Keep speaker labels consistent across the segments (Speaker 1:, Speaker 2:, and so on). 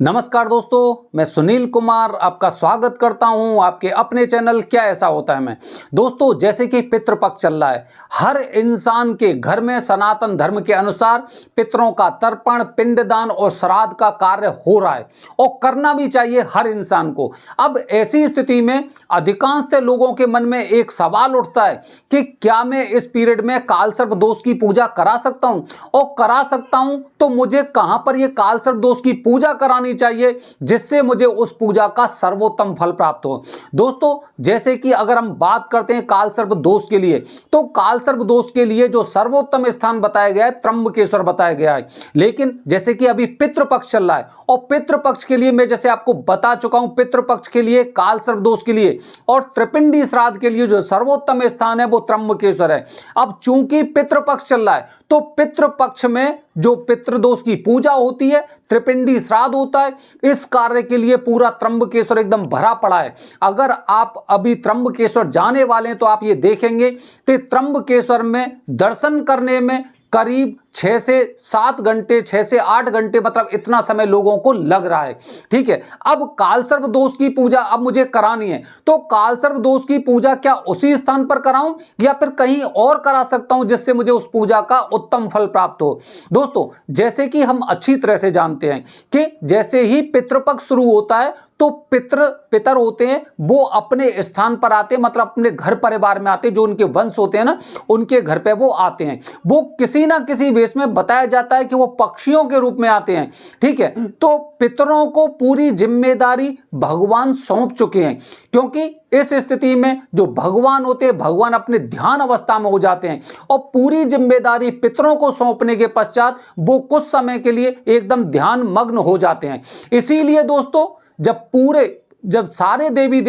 Speaker 1: नमस्कार दोस्तों, मैं सुनील कुमार आपका स्वागत करता हूं आपके अपने चैनल क्या ऐसा होता है में। दोस्तों, जैसे कि पितृपक्ष चल रहा है, हर इंसान के घर में सनातन धर्म के अनुसार पितरों का तर्पण, पिंडदान और श्राद्ध का कार्य हो रहा है और करना भी चाहिए हर इंसान को। अब ऐसी स्थिति में अधिकांश लोगों के मन में एक सवाल उठता है कि क्या मैं इस पीरियड में कालसर्प दोष की पूजा करा सकता हूं, और करा सकता हूं तो मुझे कहां पर यह कालसर्प दोष की पूजा करानी चाहिए जिससे मुझे उस पूजा का सर्वोत्तम फल प्राप्त हो। दोस्तों, जैसे कि अगर हम बात करते हैं कालसर्प दोष के लिए, तो कालसर्प दोष के लिए जो सर्वोत्तम स्थान बताया गया है त्र्यंबकेश्वर बताया गया है। लेकिन जैसे कि अभी पितृपक्ष चल रहा है और पितृपक्ष के लिए मैं जैसे आपको बता चुका हूं, पितृपक्ष के लिए, कालसर्प दोष के लिए और त्रिपिंडी श्राद्ध के लिए जो सर्वोत्तम स्थान है वो त्र्यंबकेश्वर है। अब चूंकि पितृपक्ष चल रहा है तो पितृपक्ष में जो पितृदोष की पूजा होती है, त्रिपिंडी श्राद्ध होता है, इस कार्य के लिए पूरा त्र्यंबकेश्वर एकदम भरा पड़ा है। अगर आप अभी त्र्यंबकेश्वर जाने वाले हैं तो आप ये देखेंगे कि त्र्यंबकेश्वर में दर्शन करने में करीब 6 से 7 घंटे, 6 से 8 घंटे, मतलब इतना समय लोगों को लग रहा है। ठीक है, अब कालसर्प दोष की पूजा अब मुझे करानी है तो कालसर्प दोष की पूजा क्या उसी स्थान पर कराऊं या फिर कहीं और करा सकता हूं जिससे मुझे उस पूजा का उत्तम फल प्राप्त हो। दोस्तों, जैसे कि हम अच्छी तरह से जानते हैं कि जैसे ही पितृपक्ष शुरू होता है तो पितर होते हैं वो अपने स्थान पर आते हैं, मतलब अपने घर परिवार में आते हैं, जो उनके वंश होते हैं ना, उनके घर पे वो आते हैं। वो किसी ना किसी वेश में बताया जाता है कि वो पक्षियों के रूप में आते हैं। ठीक है, तो पितरों को पूरी जिम्मेदारी भगवान सौंप चुके हैं, क्योंकि इस स्थिति में जो भगवान होते हैं, भगवान अपने ध्यान अवस्था में हो जाते हैं और पूरी जिम्मेदारी पितरों को सौंपने के पश्चात वो कुछ समय के लिए एकदम ध्यान मग्न हो जाते हैं। इसीलिए दोस्तों, जब सारे देवी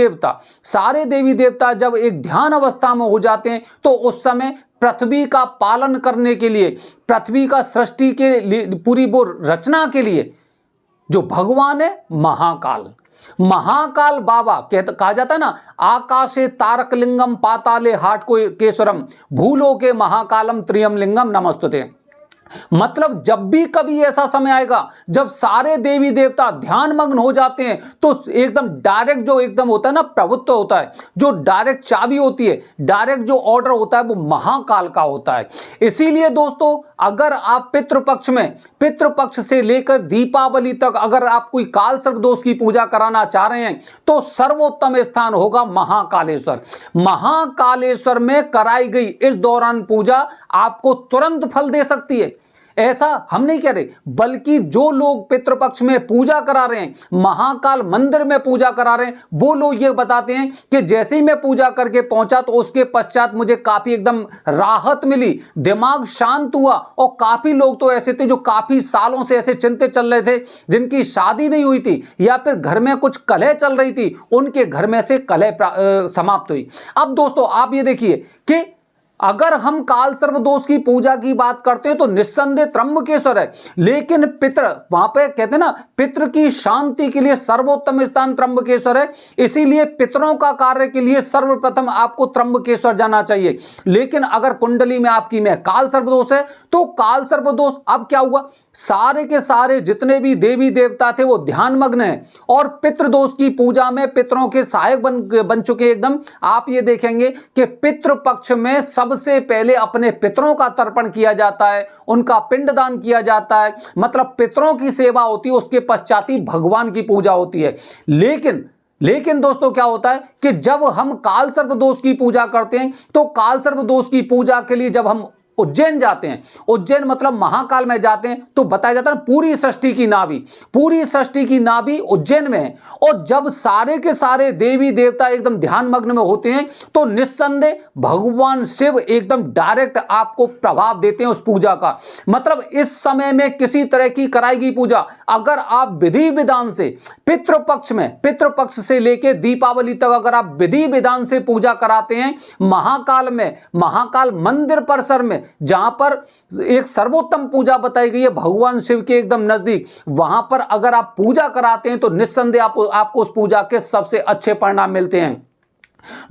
Speaker 1: देवता जब एक ध्यान अवस्था में हो जाते हैं तो उस समय पृथ्वी का पालन करने के लिए, पृथ्वी का सृष्टि के लिए, पूरी वो रचना के लिए जो भगवान है, महाकाल बाबा कहा जाता है ना, आकाशे तारकलिंगम पाताले हाटकेश्वरम भूलोके महाकालम त्रियम लिंगम नमस्तुते। मतलब जब भी कभी ऐसा समय आएगा जब सारे देवी देवता ध्यान मग्न हो जाते हैं तो एकदम डायरेक्ट जो एकदम होता है ना, प्रभुत्व होता है, जो डायरेक्ट चाबी होती है, डायरेक्ट जो ऑर्डर होता है वो महाकाल का होता है। इसीलिए दोस्तों, अगर आप पितृपक्ष से लेकर दीपावली तक अगर आप कोई कालसर्प दोष की पूजा कराना चाह रहे हैं तो सर्वोत्तम स्थान होगा महाकालेश्वर। महाकालेश्वर में कराई गई इस दौरान पूजा आपको तुरंत फल दे सकती है। ऐसा हम नहीं कह रहे, बल्कि जो लोग पितृपक्ष में पूजा करा रहे हैं, महाकाल मंदिर में पूजा करा रहे हैं, वो लोग ये बताते हैं कि जैसे ही मैं पूजा करके पहुंचा तो उसके पश्चात मुझे काफी एकदम राहत मिली, दिमाग शांत हुआ। और काफी लोग तो ऐसे थे जो काफी सालों से ऐसे चिंतित चल रहे थे, जिनकी शादी नहीं हुई थी या फिर घर में कुछ कलह चल रही थी, उनके घर में से कलह समाप्त हुई। अब दोस्तों, आप ये देखिए कि अगर हम कालसर्प दोष की पूजा की बात करते हैं तो निस्संदेह त्र्यंबकेश्वर है, लेकिन वहां पे कहते हैं ना, पितृ की शांति के लिए सर्वोत्तम स्थान त्र्यंबकेश्वर है। इसीलिए पितरों का कार्य के लिए सर्वप्रथम आपको त्र्यंबकेश्वर जाना चाहिए। लेकिन अगर कुंडली में आपकी में कालसर्प दोष है तो कालसर्प दोष, अब क्या हुआ, सारे के सारे जितने भी देवी देवता थे वो ध्यान मग्न है और पितृदोष की पूजा में पितरों के सहायक बन चुके एकदम। आप ये देखेंगे कि पितृपक्ष में सबसे पहले अपने पितरों का तर्पण किया जाता है, उनका पिंडदान किया जाता है, मतलब पितरों की सेवा होती है, उसके पश्चात ही भगवान की पूजा होती है। लेकिन दोस्तों, क्या होता है कि जब हम कालसर्प दोष की पूजा करते हैं तो कालसर्प दोष की पूजा के लिए जब हम उज्जैन जाते हैं, उज्जैन मतलब महाकाल में जाते हैं, तो बताया जाता है पूरी सृष्टि की नाभि उज्जैन में है। और जब सारे के सारे देवी देवता एकदम ध्यान मग्न में होते हैं तो निस्संदेह भगवान शिव एकदम डायरेक्ट आपको प्रभाव देते हैं उस पूजा का। मतलब इस समय में किसी तरह की कराई गई पूजा अगर आप विधि विधान से पितृपक्ष से लेकर दीपावली तक अगर आप विधि विधान से पूजा कराते हैं महाकाल मंदिर परिसर में, जहां पर एक सर्वोत्तम पूजा बताई गई है भगवान शिव के एकदम नजदीक, वहां पर अगर आप पूजा कराते हैं तो निस्संदेह आपको उस पूजा के सबसे अच्छे परिणाम मिलते हैं।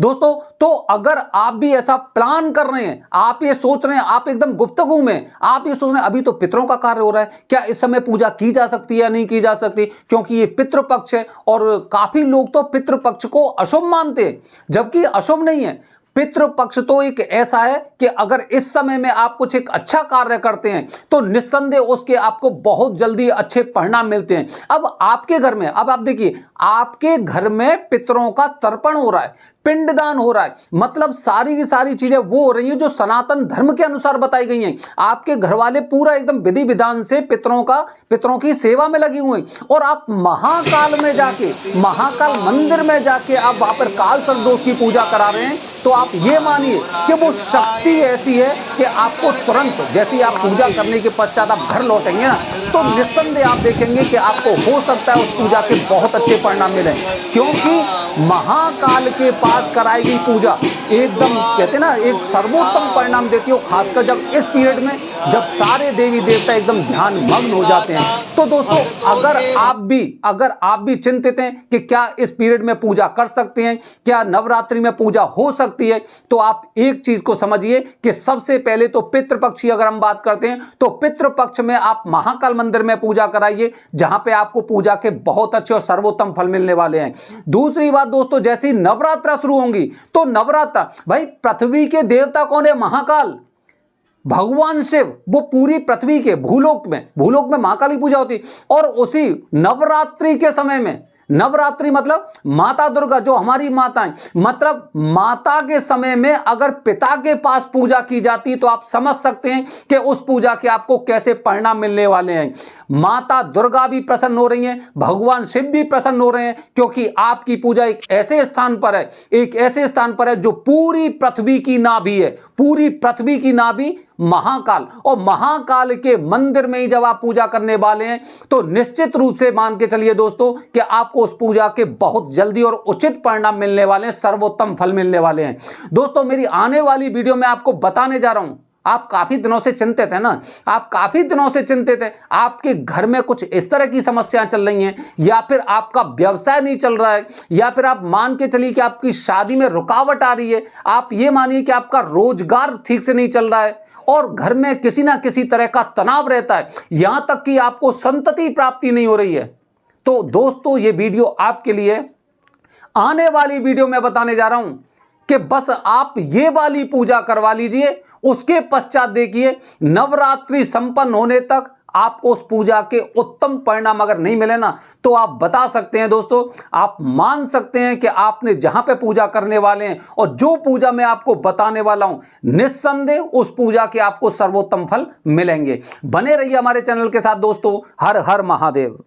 Speaker 1: दोस्तों, तो अगर आप भी ऐसा प्लान कर रहे हैं, आप ये सोच रहे हैं, आप एकदम गुप्तगू में आप ये सोच रहे हैं अभी तो पितरों का कार्य हो रहा है, क्या इस समय पूजा की जा सकती है या नहीं की जा सकती, क्योंकि ये पितृपक्ष है और काफी लोग तो पितृपक्ष को अशुभ मानते हैं, जबकि अशुभ नहीं है। पितृपक्ष तो एक ऐसा है कि अगर इस समय में आप कुछ एक अच्छा कार्य करते हैं तो निस्संदेह उसके आपको बहुत जल्दी अच्छे परिणाम मिलते हैं। अब आपके घर में, अब आप देखिए, आपके घर में पितरों का तर्पण हो रहा है, पिंडदान हो रहा है, मतलब सारी की सारी चीजें वो हो रही हैं जो सनातन धर्म के अनुसार बताई गई हैं। आपके घर वाले पूरा एकदम विधि विधान से पितरों की सेवा में लगी हुई हैं और आप महाकाल में जाके, महाकाल मंदिर में जाके आप वहां पर काल सर्पदोष की पूजा करा रहे हैं, तो आप ये मानिए कि वो शक्ति ऐसी है कि आपको तुरंत, जैसे आप पूजा करने के पश्चात आप घर लौटेंगे ना, तो निस्संदेह आप देखेंगे कि आपको हो सकता है उस पूजा के बहुत अच्छे परिणाम मिलें, क्योंकि महाकाल के पास कराई गई पूजा एकदम कहते हैं ना एक सर्वोत्तम परिणाम देती हो, खासकर जब इस पीरियड में जब सारे देवी देवता एकदम ध्यान मग्न हो जाते हैं। तो दोस्तों, अगर आप भी चिंतित हैं कि क्या इस पीरियड में पूजा कर सकते हैं, क्या नवरात्रि में पूजा हो सकती है, तो आप एक चीज को समझिए कि सबसे पहले तो पितृपक्ष की अगर हम बात करते हैं तो पितृपक्ष में आप महाकाल मंदिर में पूजा कराइए, जहां पे आपको पूजा के बहुत अच्छे और सर्वोत्तम फल मिलने वाले हैं। दूसरी बात दोस्तों, जैसे ही नवरात्रा शुरू होंगी तो नवरात्रा, भाई पृथ्वी के देवता कौन है? महाकाल, भगवान शिव, वो पूरी पृथ्वी के भूलोक में महाकाल की पूजा होती, और उसी नवरात्रि के समय में, नवरात्रि मतलब माता दुर्गा जो हमारी माता है, मतलब माता के समय में अगर पिता के पास पूजा की जाती तो आप समझ सकते हैं कि उस पूजा के आपको कैसे परिणाम मिलने वाले हैं। माता दुर्गा भी प्रसन्न हो रही हैं, भगवान शिव भी प्रसन्न हो रहे हैं, क्योंकि आपकी पूजा एक ऐसे स्थान पर है जो पूरी पृथ्वी की नाभि है, पूरी पृथ्वी की नाभि महाकाल, और महाकाल के मंदिर में ही जब आप पूजा करने वाले हैं तो निश्चित रूप से मान के चलिए दोस्तों कि आपको उस पूजा के बहुत जल्दी और उचित परिणाम मिलने वाले हैं, सर्वोत्तम फल मिलने वाले हैं। दोस्तों, मेरी आने वाली वीडियो में आपको बताने जा रहा हूं, आप काफी दिनों से चिंतित है ना, आप काफी दिनों से चिंतित है, आपके घर में कुछ इस तरह की समस्याएं चल रही हैं, या फिर आपका व्यवसाय नहीं चल रहा है, या फिर आप मान के चलिए कि आपकी शादी में रुकावट आ रही है, आप ये मानिए कि आपका रोजगार ठीक से नहीं चल रहा है और घर में किसी ना किसी तरह का तनाव रहता है, यहां तक कि आपको संतति प्राप्ति नहीं हो रही है, तो दोस्तों ये वीडियो आपके लिए। आने वाली वीडियो में बताने जा रहा हूं कि बस आप ये वाली पूजा करवा लीजिए, उसके पश्चात देखिए नवरात्रि संपन्न होने तक आपको उस पूजा के उत्तम परिणाम अगर नहीं मिले ना, तो आप बता सकते हैं दोस्तों, आप मान सकते हैं कि आपने जहां पे पूजा करने वाले हैं और जो पूजा मैं आपको बताने वाला हूं, निस्संदेह उस पूजा के आपको सर्वोत्तम फल मिलेंगे। बने रहिए हमारे चैनल के साथ दोस्तों। हर हर महादेव।